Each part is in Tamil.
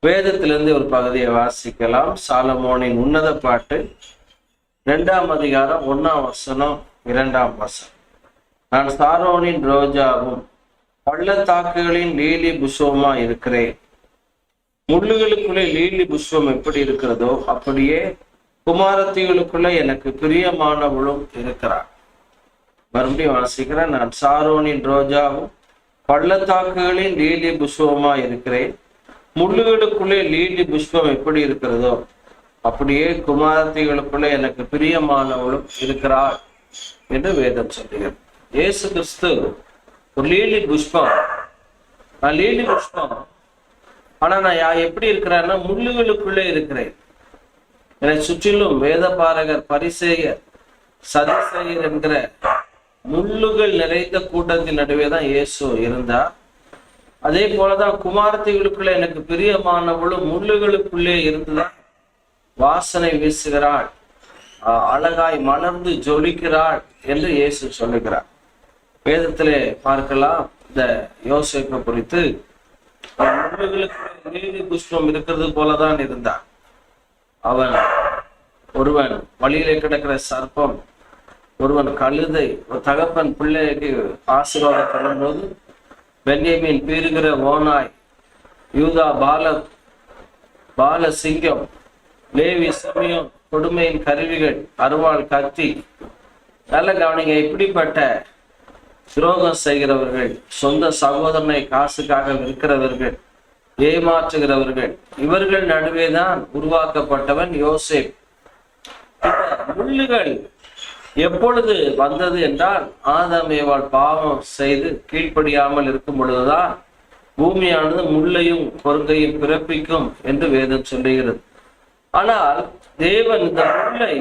வேதத்திலிருந்து ஒரு பகுதியை வாசிக்கலாம். சாலமோனின் உன்னத பாட்டு 2ஆம் அதிகாரம் 1ஆம் வசனம் 2ஆம் வசனம். நான் சாரோனின் ரோஜாவும் பள்ளத்தாக்குகளின் லீலி புஷ்பமா இருக்கிறேன். முள்ளுகளுக்குள்ளே லீலி புஷ்பம் எப்படி இருக்கிறதோ அப்படியே குமாரத்திகளுக்குள்ள எனக்கு பிரியமானவளும் இருக்கிறார். மறுபடியும் வாசிக்கிறேன். நான் சாரோனின் ரோஜாவும் பள்ளத்தாக்குகளின் லீலி புஷ்பமா இருக்கிறேன். முள்ளுகளுக்குள்ளே லீலி புஷ்பம் எப்படி இருக்கிறதோ அப்படியே குமாரத்திகளுக்குள்ளே எனக்கு பிரியமானவளும் இருக்கிறாள் என்று வேதம் சொல்லுகிறது. இயேசு கிறிஸ்து ஒரு லீலி புஷ்பம். நான் லீலி புஷ்பம், ஆனா நான் எப்படி இருக்கிறேன்னா முள்ளுகளுக்குள்ளே இருக்கிறேன். என்னை சுற்றிலும் வேத பாரகர், பரிசேயர், சதிசேயர் என்கிற முள்ளுகள் நிறைந்த கூட்டத்தின் நடுவே தான் இயேசு இருந்தார். அதே போலதான் குமாரத்திகளுக்குள்ள எனக்கு பிரியமானவளும் முள்ளுகளுக்குள்ளே இருந்துதான் வாசனை வீசுகிறாள், அழகாய் மலர்ந்து ஜொலிக்கிறாள் என்று இயேசு சொல்லுகிறார். வேதத்திலே பார்க்கலாம் இந்த யோசேப்பை குறித்து. முள்ளுகளுக்குள்ளே லீலி புஷ்பம் இருக்கிறது போலதான் இருந்தான். அவன் ஒருவன் வழியிலே கிடக்கிற சர்ப்பம், ஒருவன் கழுதை, ஒரு தகப்பன் பிள்ளைக்கு ஆசீர்வாதம் தரும்போது பென்யமீன் பீறுகிற ஓனாய், யூதா பால சிங்கம், லேவி சிமியோன் கொடுமையின் கருவிகள், அருவாள், கத்தி. நல்ல கவனிங்க, இப்படிப்பட்ட துரோகம் செய்கிறவர்கள், சொந்த சகோதரனை காசுக்காக விற்கிறவர்கள், ஏமாற்றுகிறவர்கள், இவர்கள் நடுவேதான் உருவாக்கப்பட்டவன் யோசேப். இந்த முள்ளுகள் எப்பொழுது வந்தது என்றால் ஆதாம் ஏவாள் பாவம் செய்து கீழ்ப்படியாமல் இருக்கும் பொழுதுதான் பூமியானது முள்ளையும் கொருங்கையும் பிறப்பிக்கும் என்று வேதம் சொல்லுகிறது. ஆனால் தேவன் இந்த முள்ளை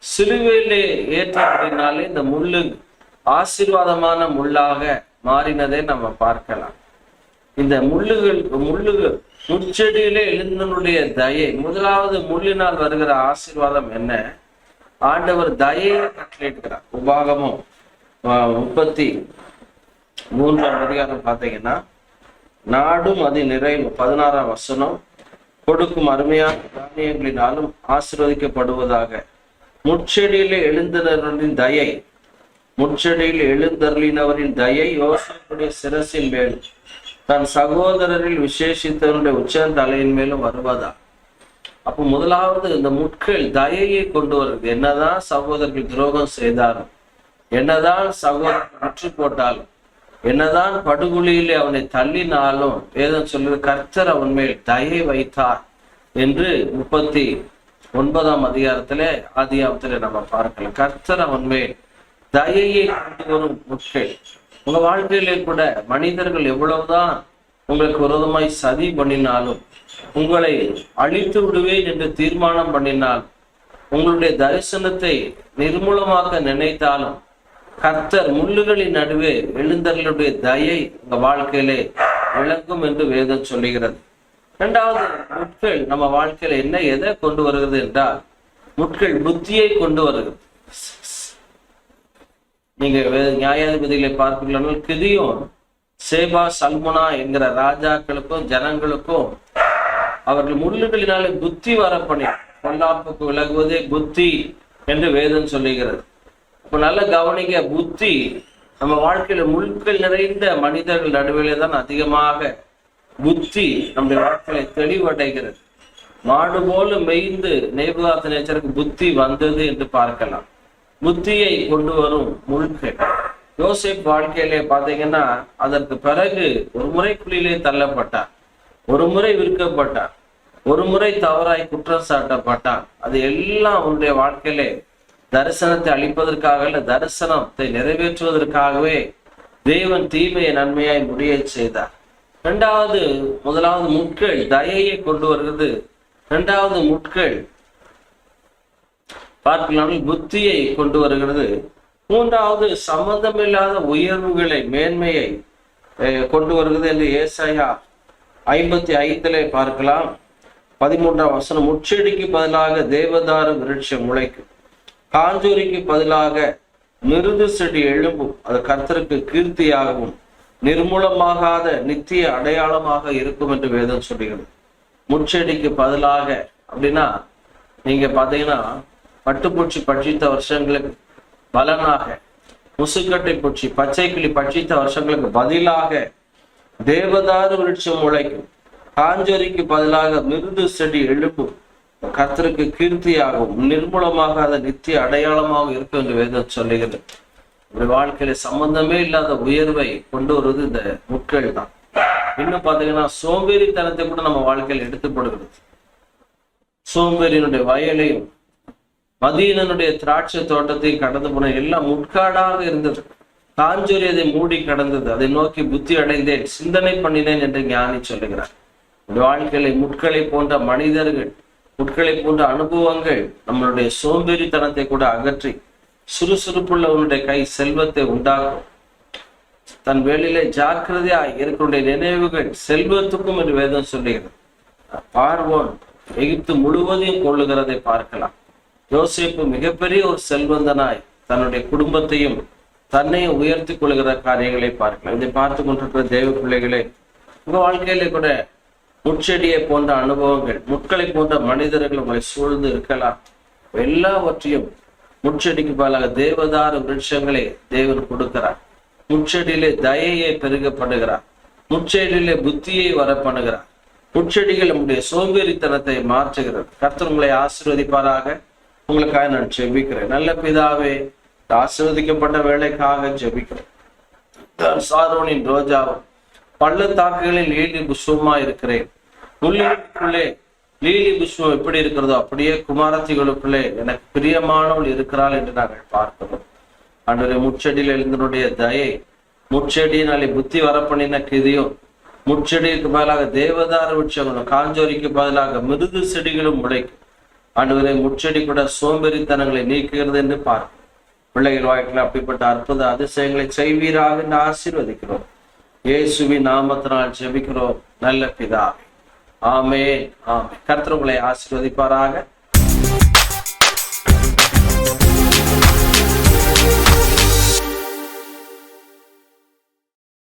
சிலுவையிலே ஏற்றபடினாலே இந்த முள்ளு ஆசீர்வாதமான முள்ளாக மாறினதை நம்ம பார்க்கலாம். இந்த முட்செடியிலே எழுந்தனுடைய தயை. முதலாவது முள்ளினால் வருகிற ஆசீர்வாதம் என்ன? ஆண்டவர் தயையை கட்டளையிடுகிறார். உபாகமம் 33ஆம் அதிகாரம் பார்த்தீங்கன்னா, நாடும் அது நிறைவு 16ஆம் வசனம், கொடுக்கும் அருமையான தானியங்களினாலும் ஆசீர்வதிக்கப்படுவதாக. முட்செடியிலே எழுந்தனரின் தயை, முட்செடியில் எழுந்தருளினவரின் தயை யோசேப்புடைய சிரசின் மேலும் தன் சகோதரரில் விசேஷித்தவருடைய உச்சந்தலையின் மேலும் வருவதா. அப்போ முதலாவது இந்த முட்கள் தயையை கொண்டு வருது. என்னதான் சகோதரர்கள் துரோகம் செய்தாலும், என்னதான் சகோதரர்கள் முற்று போட்டாலும், என்னதான் படுகொலியிலே அவனை தள்ளினாலும் வேதம் சொல்லுற கர்த்தர் அவன் மேல் தயை வைத்தார் என்று 39ஆம் அதிகாரத்திலே ஆதியாகத்திலே நம்ம பார்க்கலாம். கர்த்தர் அவன் மேல் தயையை கொண்டு வரும் முட்கள். உங்க வாழ்க்கையிலே கூட மனிதர்கள் எவ்வளவுதான் உங்களுக்கு விரோதமாய் சதி பண்ணினாலும், உங்களை அழித்து விடுவேன் என்று தீர்மானம் பண்ணினால், உங்களுடைய தரிசனத்தை நிர்மூலமாக்க நினைத்தாலும், கர்த்தர் முள்ளுகளின் நடுவே எழுந்தர்களுடைய தயை உங்க வாழ்க்கையிலே விளங்கும் என்று வேதம் சொல்லுகிறது. இரண்டாவது, முட்கள் நம்ம வாழ்க்கையில எதை கொண்டு வருகிறது என்றால், முட்கள் புத்தியை கொண்டு வருகிறது. நீங்க நியாயாதிபதிகளை பார்ப்பீர்கள், கிதியோன் சேபா சல்முனா என்கிற ராஜாக்களுக்கும் ஜனங்களுக்கும் அவர்கள் முள்ளுகளினாலே புத்தி வர பண்ணி, பொல்லாப்புக்கு விலகுவதே புத்தி என்று வேதம் சொல்லுகிறது. இப்ப நல்ல கவனிங்க, புத்தி நம்ம வாழ்க்கையில முள்கள் நிறைந்த மனிதர்கள் நடுவிலே தான் அதிகமாக புத்தி நம்முடைய வாழ்க்கையில தெளிவடைகிறது. மாடு போல மெய்ந்து நேபுகாத்நேச்சருக்கு புத்தி வந்தது என்று பார்க்கலாம். புத்தியை கொண்டு வரும் முள்கள். யோசேப் வாழ்க்கையிலே பார்த்தீங்கன்னா, அதற்கு பிறகு ஒரு முறை குழியிலே தள்ளப்பட்டார், ஒரு முறை விற்கப்பட்டார், ஒரு முறை தவறாய் குற்றம் சாட்டப்பட்டார். அது எல்லாம் அவனுடைய வாழ்க்கையிலே தரிசனத்தை அளிப்பதற்காக இல்ல, தரிசனத்தை நிறைவேற்றுவதற்காகவே தேவன் தீமையை நன்மையாய் முடிய செய்தார். முதலாவது முட்கள் தயையை கொண்டு வருகிறது. இரண்டாவது முட்கள் பார்க்கலாம் புத்தியை கொண்டு வருகிறது. மூன்றாவது சம்பந்தமில்லாத உயர்வுகளை, மேன்மையை கொண்டு வருகிறது என்று ஏசாயா 55 பார்க்கலாம். 13ஆம் வசனம், முட்செடிக்கு பதிலாக தேவதாரு விருட்சம் முளைக்கும், காஞ்சூரிக்கு பதிலாக மிருது செடி எழும்பும், அது கர்த்தருக்கு கீர்த்தியாகவும் நிர்மூலமாகாத நித்திய அடையாளமாக இருக்கும் என்று வேதம் சொல்லுகிறது. முட்செடிக்கு பதிலாக அப்படின்னா நீங்க பாத்தீங்கன்னா பட்டுப்பூச்சி பட்சித்த வருஷங்களுக்கு பலனாக, முசுக்கட்டை பூச்சி பச்சை கிளி பட்சித்த வருஷங்களுக்கு பதிலாக தேவதாரு விருட்சம் முளைக்கும். காஞ்சொரிக்கு பதிலாக மிருது செடி எழுப்பும். கர்த்தருக்கு கீர்த்தியாகவும் நிர்மூலமாக அதை நித்திய அடையாளமாக இருக்கும் என்று வேதம் சொல்லுகிறது. இப்படி வாழ்க்கையில சம்பந்தமே இல்லாத உயர்வை கொண்டு வருவது இந்த முட்கள் தான். இன்னும் பாத்தீங்கன்னா சோம்பேறித்தனத்தை கூட நம்ம வாழ்க்கையில் எடுத்துப்படுகிறது. சோம்பேறியினுடைய வயலையும் மதீனனுடைய திராட்சை தோட்டத்தையும் கடந்து போன எல்லாம் முட்காடாக இருந்தது. காஞ்சொரி அதை மூடி கடந்தது. அதை நோக்கி புத்தி அடைந்தேன், சிந்தனை பண்ணினேன் என்று ஞானி சொல்லுகிறார். வாழ்க்கையில முட்களை போன்ற மனிதர்கள், முட்களை போன்ற அனுபவங்கள் நம்மளுடைய சோம்பேறித்தனத்தை கூட அகற்றி சுறுசுறுப்புள்ள உன்னுடைய கை செல்வத்தை உண்டாக்கும். தன் வேலையிலே ஜாக்கிரதையா இருக்கக்கூடிய நினைவுகள் செல்வத்துக்கும் என்று வேதம் சொல்லுகிறது. பார்வோன் எகிப்து முழுவதையும் கொள்ளுகிறதை பார்க்கலாம். யோசேப்பு மிகப்பெரிய ஒரு செல்வந்தனாய் தன்னுடைய குடும்பத்தையும் தன்னையும் உயர்த்தி கொள்ளுகிற காரியங்களை பார்க்கலாம். இதை பார்த்து கொண்டிருக்கிற தேவ பிள்ளைகளே, உங்க வாழ்க்கையில கூட முட்செடியை போன்ற அனுபவங்கள், முட்களை போன்ற மனிதர்கள் உங்களை சூழ்ந்து இருக்கலாம். எல்லாவற்றையும் முட்செடிக்கு பதிலாக தேவதார விருட்சங்களை தேவன் கொடுக்கிறார். முட்செடியிலே தயையை பெருகப்படுகிறார். முட்செடியிலே புத்தியை வர பண்ணுகிறார். முட்செடிகள் நம்முடைய சோம்பேறித்தனத்தை மாற்றுகிறது. கர்த்தர் உங்களை ஆசீர்வதிப்பாராக. உங்களுக்காக நான் ஜெபிக்கிறேன். நல்ல பிதாவே, ஆசீர்வதிக்கப்பட்ட வேலைக்காக ஜெபிக்கிறேன். சாரோனின் ரோஜாவும் பள்ளத்தாக்குகளில் லீலி புஷ்பமா இருக்கிறேன். முள்ளிகளுக்குள்ளே லீலி புஷ்பம் எப்படி இருக்கிறதோ அப்படியே குமாரத்திகளுக்குள்ளே எனக்கு பிரியமானவள் இருக்கிறாள் என்று நாங்கள் பார்க்கிறோம். ஆண்டவரே, முட்செடியில் எழுந்தனுடைய தயை, முட்செடியினாலே புத்தி வரப்பண்ணின கிதியும், முட்செடிக்கு பதிலாக தேவதார விருட்சங்களும், காஞ்சோரிக்கு பதிலாக மிருது செடிகளும் முளைக்கும். ஆண்டவரே, முட்செடி கூட சோம்பேறித்தனங்களை நீக்குகிறது என்று பார்க்கிறோம். பிள்ளைகள் வாழ்க்கையில் அப்படிப்பட்ட அற்புத அதிசயங்களை செய்வீராக என்று ஆசீர்வதிக்கிறோம். இயேசுவின் நாமத்தினால் ஜெபிக்கிறோம் நல்ல பிதாவே. ஆமென், ஆமென். கர்த்தர் உங்களை ஆசீர்வதிப்பாராக.